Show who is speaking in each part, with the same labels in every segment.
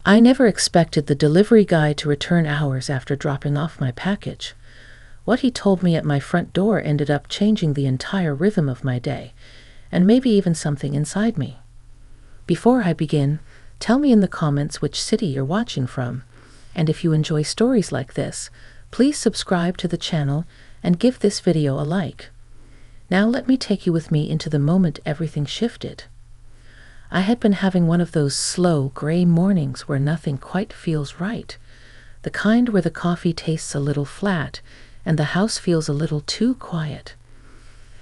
Speaker 1: I never expected the delivery guy to return hours after dropping off my package. What he told me at my front door ended up changing the entire rhythm of my day, and maybe even something inside me. Before I begin, tell me in the comments which city you're watching from, and if you enjoy stories like this, please subscribe to the channel and give this video a like. Now let me take you with me into the moment everything shifted. I had been having one of those slow, gray mornings where nothing quite feels right, the kind where the coffee tastes a little flat and the house feels a little too quiet.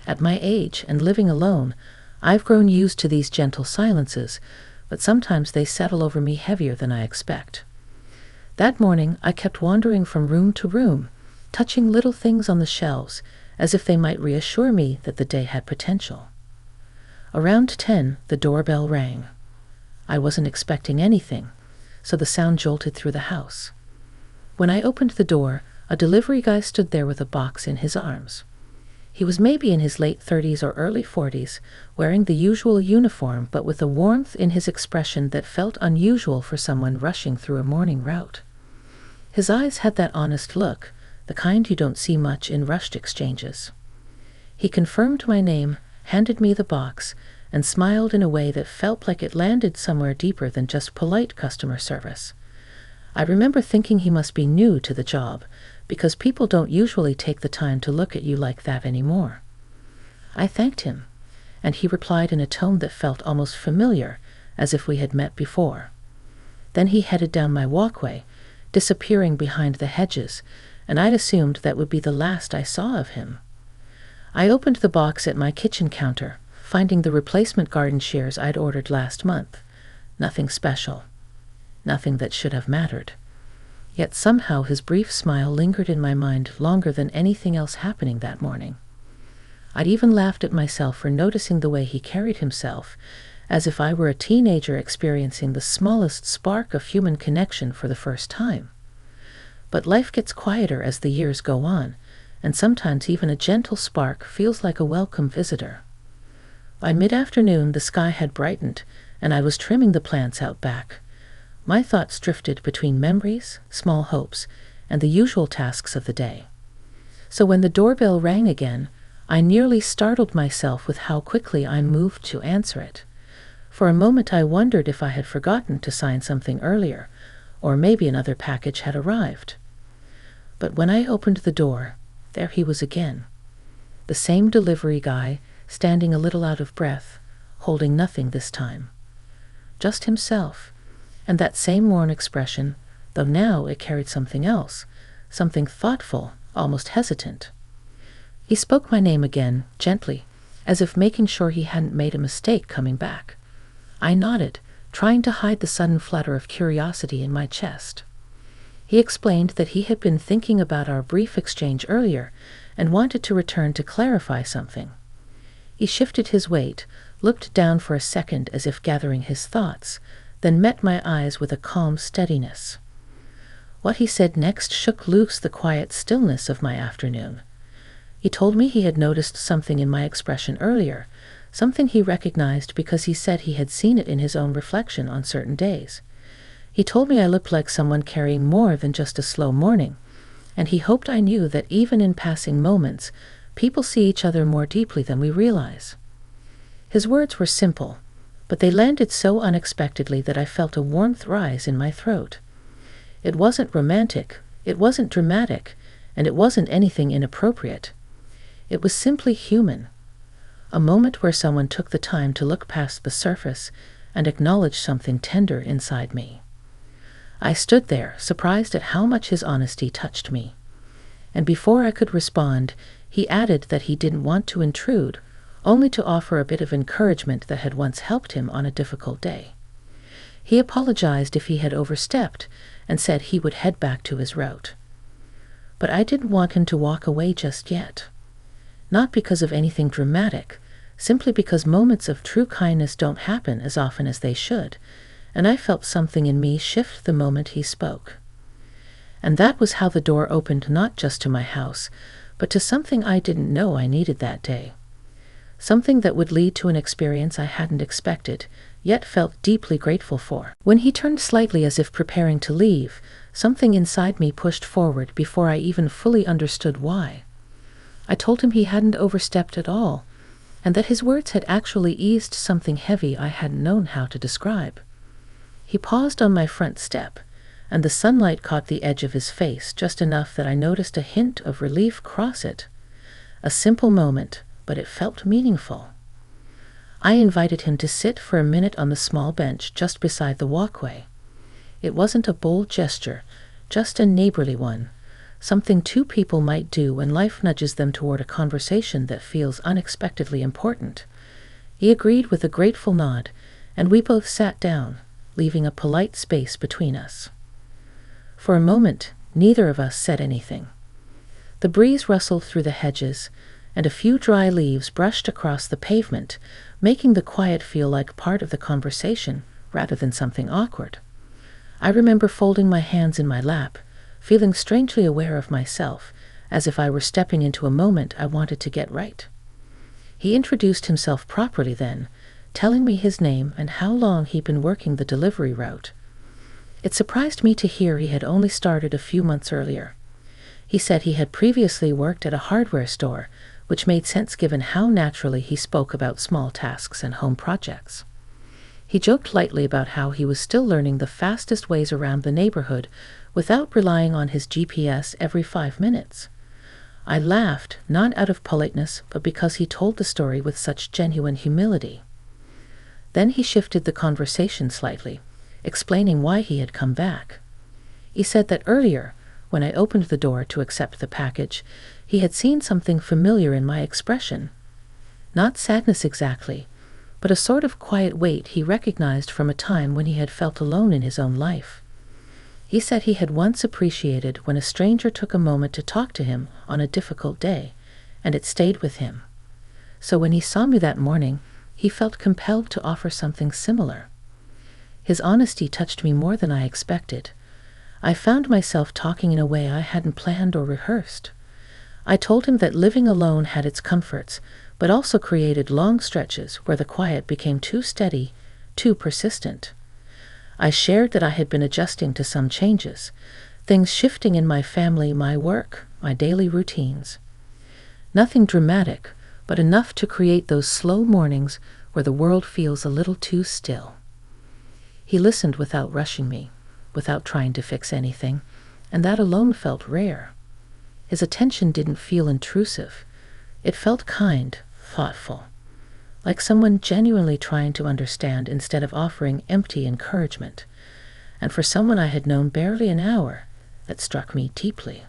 Speaker 1: At my age and living alone, I've grown used to these gentle silences, but sometimes they settle over me heavier than I expect. That morning, I kept wandering from room to room, touching little things on the shelves, as if they might reassure me that the day had potential. Around 10, the doorbell rang. I wasn't expecting anything, so the sound jolted through the house. When I opened the door, a delivery guy stood there with a box in his arms. He was maybe in his late 30s or early 40s, wearing the usual uniform but with a warmth in his expression that felt unusual for someone rushing through a morning route. His eyes had that honest look, the kind you don't see much in rushed exchanges. He confirmed my name, handed me the box, and smiled in a way that felt like it landed somewhere deeper than just polite customer service. I remember thinking he must be new to the job, because people don't usually take the time to look at you like that anymore. I thanked him, and he replied in a tone that felt almost familiar, as if we had met before. Then he headed down my walkway, disappearing behind the hedges, and I'd assumed that would be the last I saw of him. I opened the box at my kitchen counter, finding the replacement garden shears I'd ordered last month. Nothing special. Nothing that should have mattered. Yet somehow his brief smile lingered in my mind longer than anything else happening that morning. I'd even laughed at myself for noticing the way he carried himself, as if I were a teenager experiencing the smallest spark of human connection for the first time. But life gets quieter as the years go on, and sometimes even a gentle spark feels like a welcome visitor. By mid-afternoon, the sky had brightened, and I was trimming the plants out back. My thoughts drifted between memories, small hopes, and the usual tasks of the day. So when the doorbell rang again, I nearly startled myself with how quickly I moved to answer it. For a moment I wondered if I had forgotten to sign something earlier, or maybe another package had arrived. But when I opened the door, there he was again. The same delivery guy, standing a little out of breath, holding nothing this time. Just himself. And that same worn expression, though now it carried something else, something thoughtful, almost hesitant. He spoke my name again, gently, as if making sure he hadn't made a mistake coming back. I nodded, trying to hide the sudden flutter of curiosity in my chest. He explained that he had been thinking about our brief exchange earlier and wanted to return to clarify something. He shifted his weight, looked down for a second as if gathering his thoughts, then met my eyes with a calm steadiness. What he said next shook loose the quiet stillness of my afternoon. He told me he had noticed something in my expression earlier, something he recognized because he said he had seen it in his own reflection on certain days. He told me I looked like someone carrying more than just a slow morning, and he hoped I knew that even in passing moments, people see each other more deeply than we realize. His words were simple, but they landed so unexpectedly that I felt a warmth rise in my throat. It wasn't romantic, it wasn't dramatic, and it wasn't anything inappropriate. It was simply human. A moment where someone took the time to look past the surface and acknowledge something tender inside me. I stood there, surprised at how much his honesty touched me. And before I could respond, he added that he didn't want to intrude, only to offer a bit of encouragement that had once helped him on a difficult day. He apologized if he had overstepped and said he would head back to his route. But I didn't want him to walk away just yet. Not because of anything dramatic, simply because moments of true kindness don't happen as often as they should, and I felt something in me shift the moment he spoke. And that was how the door opened not just to my house, but to something I didn't know I needed that day. Something that would lead to an experience I hadn't expected, yet felt deeply grateful for. When he turned slightly as if preparing to leave, something inside me pushed forward before I even fully understood why. I told him he hadn't overstepped at all, and that his words had actually eased something heavy I hadn't known how to describe. He paused on my front step, and the sunlight caught the edge of his face just enough that I noticed a hint of relief cross it. A simple moment, but it felt meaningful. I invited him to sit for a minute on the small bench just beside the walkway. It wasn't a bold gesture, just a neighborly one, something two people might do when life nudges them toward a conversation that feels unexpectedly important. He agreed with a grateful nod, and we both sat down, leaving a polite space between us. For a moment, neither of us said anything. The breeze rustled through the hedges, and a few dry leaves brushed across the pavement, making the quiet feel like part of the conversation rather than something awkward. I remember folding my hands in my lap, feeling strangely aware of myself, as if I were stepping into a moment I wanted to get right. He introduced himself properly then, telling me his name and how long he'd been working the delivery route. It surprised me to hear he had only started a few months earlier. He said he had previously worked at a hardware store, which made sense given how naturally he spoke about small tasks and home projects. He joked lightly about how he was still learning the fastest ways around the neighborhood without relying on his GPS every 5 minutes. I laughed, not out of politeness, but because he told the story with such genuine humility. Then he shifted the conversation slightly, explaining why he had come back. He said that earlier, when I opened the door to accept the package, he had seen something familiar in my expression. Not sadness exactly, but a sort of quiet weight he recognized from a time when he had felt alone in his own life. He said he had once appreciated when a stranger took a moment to talk to him on a difficult day, and it stayed with him. So when he saw me that morning, he felt compelled to offer something similar. His honesty touched me more than I expected. I found myself talking in a way I hadn't planned or rehearsed. I told him that living alone had its comforts, but also created long stretches where the quiet became too steady, too persistent. I shared that I had been adjusting to some changes, things shifting in my family, my work, my daily routines. Nothing dramatic, but enough to create those slow mornings where the world feels a little too still. He listened without rushing me, without trying to fix anything, and that alone felt rare. His attention didn't feel intrusive. It felt kind, thoughtful, like someone genuinely trying to understand instead of offering empty encouragement. And for someone I had known barely an hour, that struck me deeply.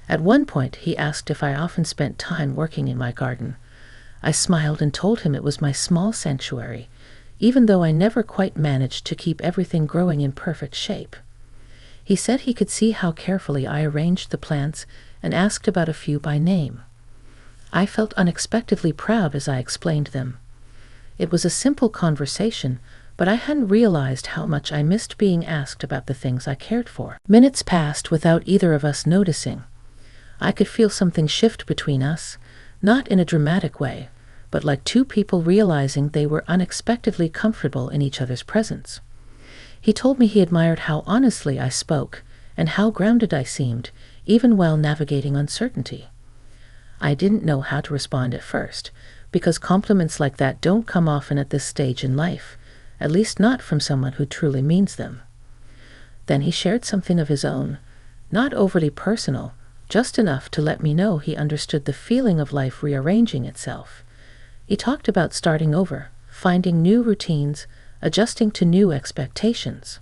Speaker 1: At one point, he asked if I often spent time working in my garden. I smiled and told him it was my small sanctuary, even though I never quite managed to keep everything growing in perfect shape. He said he could see how carefully I arranged the plants and asked about a few by name. I felt unexpectedly proud as I explained them. It was a simple conversation, but I hadn't realized how much I missed being asked about the things I cared for. Minutes passed without either of us noticing. I could feel something shift between us, not in a dramatic way, but like two people realizing they were unexpectedly comfortable in each other's presence. He told me he admired how honestly I spoke and how grounded I seemed, even while navigating uncertainty. I didn't know how to respond at first, because compliments like that don't come often at this stage in life, at least not from someone who truly means them. Then he shared something of his own, not overly personal, just enough to let me know he understood the feeling of life rearranging itself. He talked about starting over, finding new routines, adjusting to new expectations.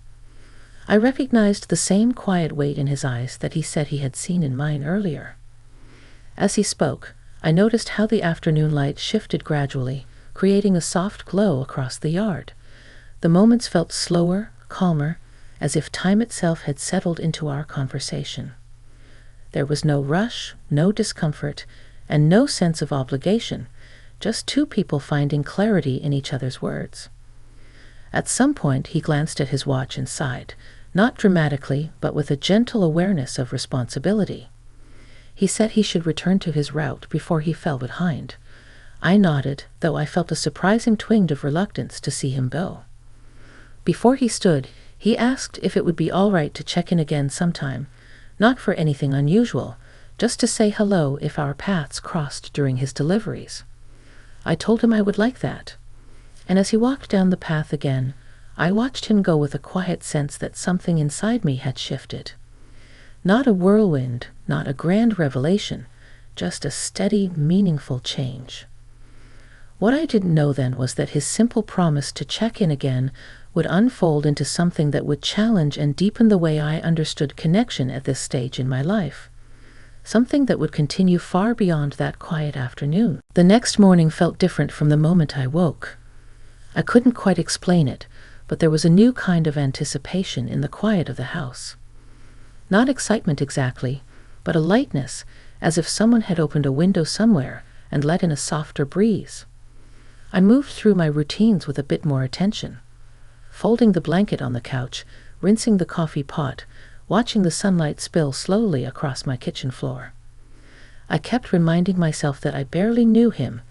Speaker 1: I recognized the same quiet weight in his eyes that he said he had seen in mine earlier. As he spoke, I noticed how the afternoon light shifted gradually, creating a soft glow across the yard. The moments felt slower, calmer, as if time itself had settled into our conversation. There was no rush, no discomfort, and no sense of obligation, just two people finding clarity in each other's words. At some point, he glanced at his watch and sighed, not dramatically, but with a gentle awareness of responsibility. He said he should return to his route before he fell behind. I nodded, though I felt a surprising twinge of reluctance to see him go. Before he stood, he asked if it would be all right to check in again sometime, not for anything unusual, just to say hello if our paths crossed during his deliveries. I told him I would like that. And as he walked down the path again, I watched him go with a quiet sense that something inside me had shifted. Not a whirlwind, not a grand revelation, just a steady, meaningful change. What I didn't know then was that his simple promise to check in again would unfold into something that would challenge and deepen the way I understood connection at this stage in my life. Something that would continue far beyond that quiet afternoon. The next morning felt different from the moment I woke. I couldn't quite explain it, but there was a new kind of anticipation in the quiet of the house. Not excitement exactly, but a lightness, as if someone had opened a window somewhere and let in a softer breeze. I moved through my routines with a bit more attention. Folding the blanket on the couch, rinsing the coffee pot, watching the sunlight spill slowly across my kitchen floor. I kept reminding myself that I barely knew him,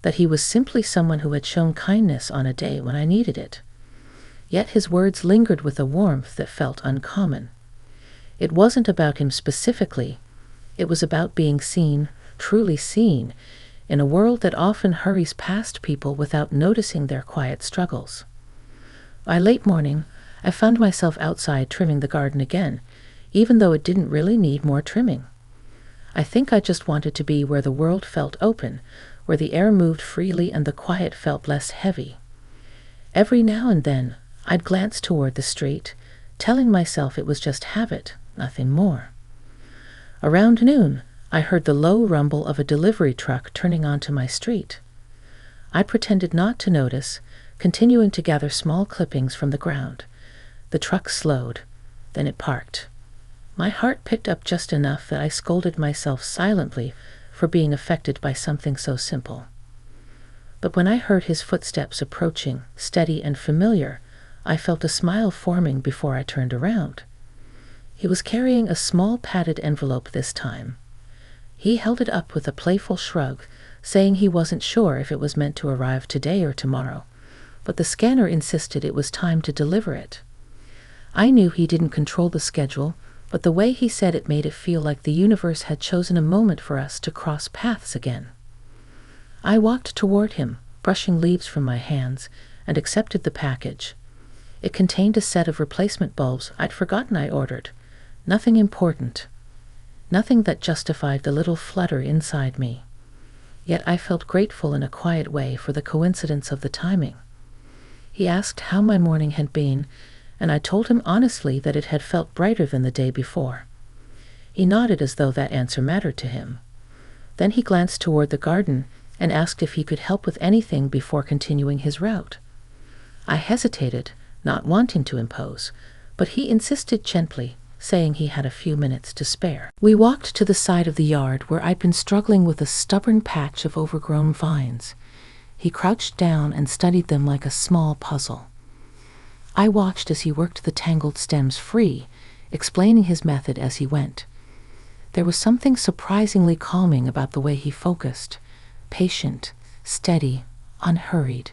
Speaker 1: that he was simply someone who had shown kindness on a day when I needed it. Yet his words lingered with a warmth that felt uncommon. It wasn't about him specifically. It was about being seen, truly seen, in a world that often hurries past people without noticing their quiet struggles. By late morning, I found myself outside trimming the garden again, even though it didn't really need more trimming. I think I just wanted to be where the world felt open, where the air moved freely and the quiet felt less heavy. Every now and then, I'd glance toward the street, telling myself it was just habit, nothing more. Around noon, I heard the low rumble of a delivery truck turning onto my street. I pretended not to notice, continuing to gather small clippings from the ground. The truck slowed, then it parked. My heart picked up just enough that I scolded myself silently for being affected by something so simple. But when I heard his footsteps approaching, steady and familiar, I felt a smile forming before I turned around. He was carrying a small padded envelope this time. He held it up with a playful shrug, saying he wasn't sure if it was meant to arrive today or tomorrow, but the scanner insisted it was time to deliver it. I knew he didn't control the schedule, but the way he said it made it feel like the universe had chosen a moment for us to cross paths again. I walked toward him, brushing leaves from my hands, and accepted the package. It contained a set of replacement bulbs I'd forgotten I ordered. Nothing important. Nothing that justified the little flutter inside me. Yet I felt grateful in a quiet way for the coincidence of the timing. He asked how my morning had been, and I told him honestly that it had felt brighter than the day before. He nodded as though that answer mattered to him. Then he glanced toward the garden and asked if he could help with anything before continuing his route. I hesitated, not wanting to impose, but he insisted gently, saying he had a few minutes to spare. We walked to the side of the yard where I'd been struggling with a stubborn patch of overgrown vines. He crouched down and studied them like a small puzzle. I watched as he worked the tangled stems free, explaining his method as he went. There was something surprisingly calming about the way he focused, patient, steady, unhurried.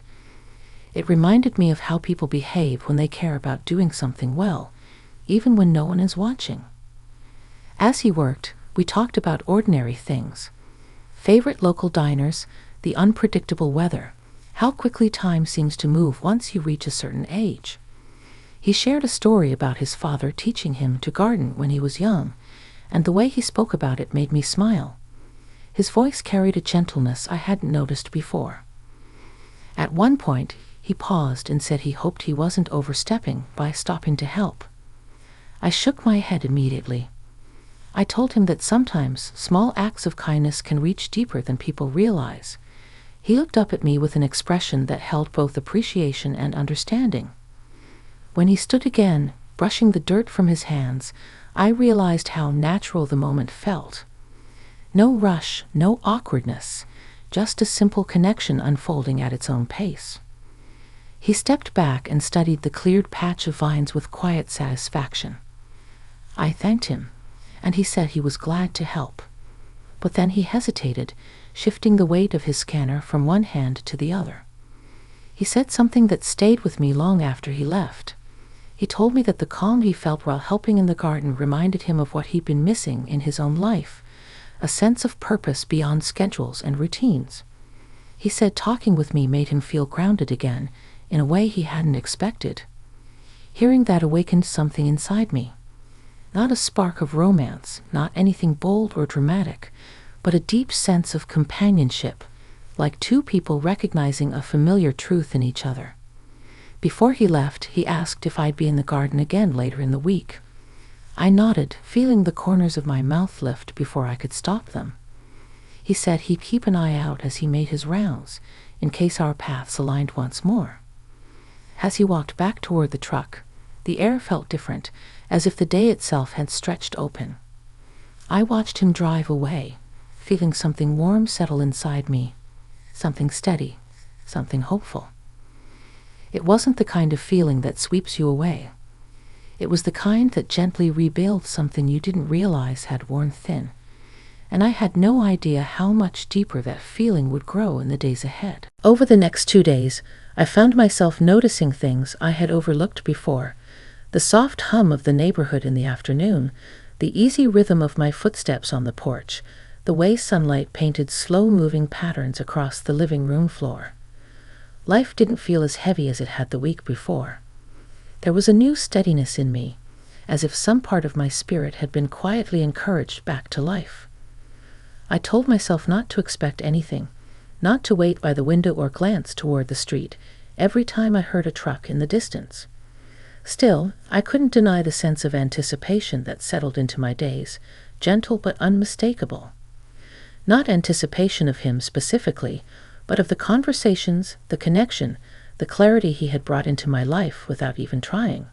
Speaker 1: It reminded me of how people behave when they care about doing something well, even when no one is watching. As he worked, we talked about ordinary things. Favorite local diners, the unpredictable weather, how quickly time seems to move once you reach a certain age. He shared a story about his father teaching him to garden when he was young, and the way he spoke about it made me smile. His voice carried a gentleness I hadn't noticed before. At one point, he paused and said he hoped he wasn't overstepping by stopping to help. I shook my head immediately. I told him that sometimes small acts of kindness can reach deeper than people realize. He looked up at me with an expression that held both appreciation and understanding. When he stood again, brushing the dirt from his hands, I realized how natural the moment felt. No rush, no awkwardness, just a simple connection unfolding at its own pace. He stepped back and studied the cleared patch of vines with quiet satisfaction. I thanked him, and he said he was glad to help. But then he hesitated, shifting the weight of his scanner from one hand to the other. He said something that stayed with me long after he left. He told me that the calm he felt while helping in the garden reminded him of what he'd been missing in his own life, a sense of purpose beyond schedules and routines. He said talking with me made him feel grounded again, in a way he hadn't expected. Hearing that awakened something inside me. Not a spark of romance, not anything bold or dramatic, but a deep sense of companionship, like two people recognizing a familiar truth in each other. Before he left, he asked if I'd be in the garden again later in the week. I nodded, feeling the corners of my mouth lift before I could stop them. He said he'd keep an eye out as he made his rounds, in case our paths aligned once more. As he walked back toward the truck, the air felt different, as if the day itself had stretched open. I watched him drive away, feeling something warm settle inside me, something steady, something hopeful. It wasn't the kind of feeling that sweeps you away. It was the kind that gently rebuilds something you didn't realize had worn thin, and I had no idea how much deeper that feeling would grow in the days ahead. Over the next 2 days, I found myself noticing things I had overlooked before: the soft hum of the neighborhood in the afternoon, the easy rhythm of my footsteps on the porch, the way sunlight painted slow-moving patterns across the living room floor. Life didn't feel as heavy as it had the week before. There was a new steadiness in me, as if some part of my spirit had been quietly encouraged back to life. I told myself not to expect anything, not to wait by the window or glance toward the street every time I heard a truck in the distance. Still, I couldn't deny the sense of anticipation that settled into my days, gentle but unmistakable. Not anticipation of him specifically, but of the conversations, the connection, the clarity he had brought into my life without even trying.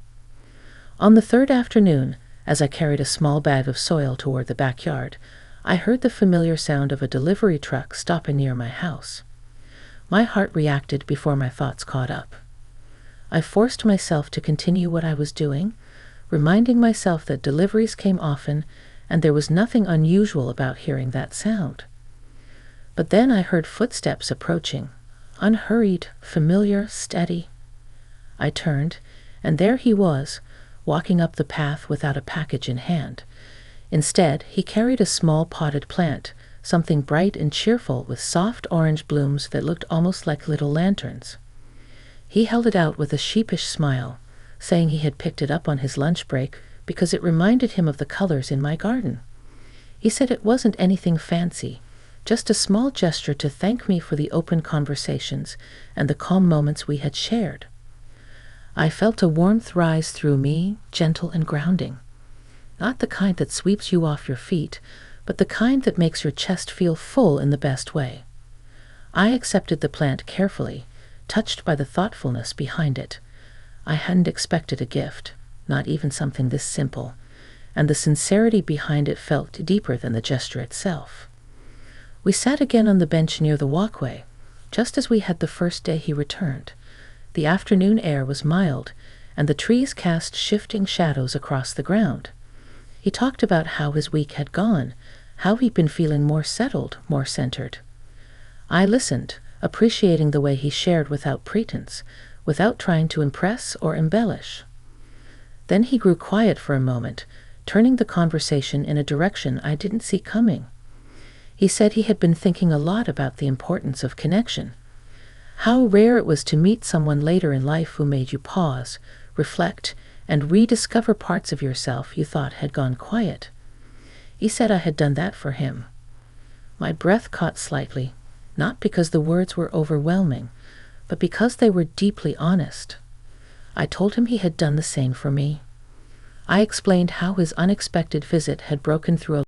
Speaker 1: On the third afternoon, as I carried a small bag of soil toward the backyard, I heard the familiar sound of a delivery truck stopping near my house. My heart reacted before my thoughts caught up. I forced myself to continue what I was doing, reminding myself that deliveries came often, and there was nothing unusual about hearing that sound. But then I heard footsteps approaching, unhurried, familiar, steady. I turned, and there he was, walking up the path without a package in hand. Instead, he carried a small potted plant, something bright and cheerful with soft orange blooms that looked almost like little lanterns. He held it out with a sheepish smile, saying he had picked it up on his lunch break because it reminded him of the colors in my garden. He said it wasn't anything fancy, just a small gesture to thank me for the open conversations and the calm moments we had shared. I felt a warmth rise through me, gentle and grounding. Not the kind that sweeps you off your feet, but the kind that makes your chest feel full in the best way. I accepted the plant carefully, touched by the thoughtfulness behind it. I hadn't expected a gift, not even something this simple, and the sincerity behind it felt deeper than the gesture itself. We sat again on the bench near the walkway, just as we had the first day he returned. The afternoon air was mild, and the trees cast shifting shadows across the ground. He talked about how his week had gone, how he'd been feeling more settled, more centered. I listened, appreciating the way he shared without pretense, without trying to impress or embellish. Then he grew quiet for a moment, turning the conversation in a direction I didn't see coming. He said he had been thinking a lot about the importance of connection. How rare it was to meet someone later in life who made you pause, reflect, and rediscover parts of yourself you thought had gone quiet. He said I had done that for him. My breath caught slightly, not because the words were overwhelming, but because they were deeply honest. I told him he had done the same for me. I explained how his unexpected visit had broken through a